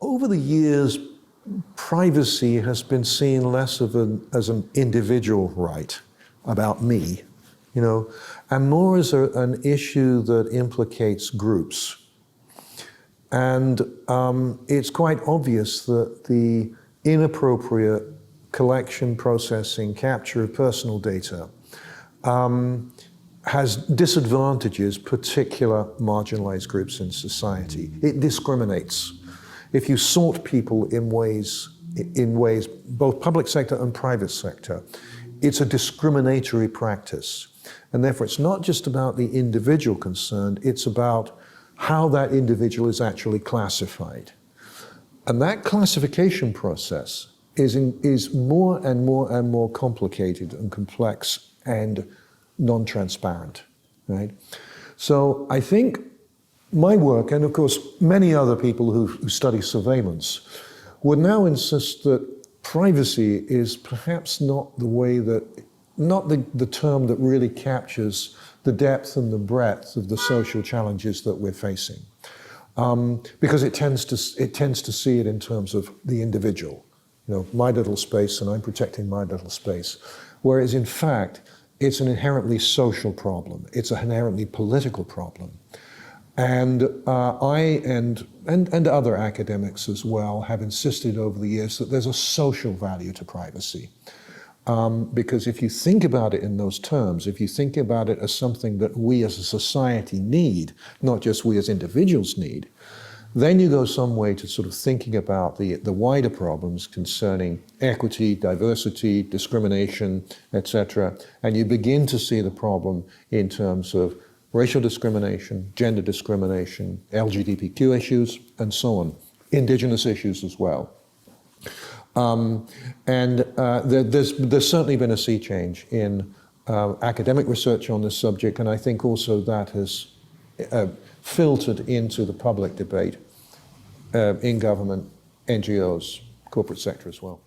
over the years, privacy has been seen less as an individual right about me, and more as an issue that implicates groups. And it's quite obvious that the inappropriate collection, processing, capture of personal data has disadvantages particular marginalized groups in society. It discriminates. If you sort people in ways, both public sector and private sector, it's a discriminatory practice. And therefore, it's not just about the individual concerned, it's about how that individual is actually classified. And that classification process is more and more and more complicated and complex and non-transparent, right? So I think my work, and of course many other people who study surveillance, would now insist that privacy is perhaps not the term that really captures the depth and the breadth of the social challenges that we're facing, because it tends to see it in terms of the individual, my little space, and I'm protecting my little space, whereas in fact it's an inherently social problem. It's an inherently political problem. And I and other academics as well have insisted over the years that there's a social value to privacy. Because if you think about it in those terms, if you think about it as something that we as a society need, not just we as individuals need, then you go some way to sort of thinking about the wider problems concerning equity, diversity, discrimination, etc. And you begin to see the problem in terms of racial discrimination, gender discrimination, LGBTQ issues, and so on, indigenous issues as well. There's certainly been a sea change in academic research on this subject, and I think also that has filtered into the public debate in government, NGOs, corporate sector as well.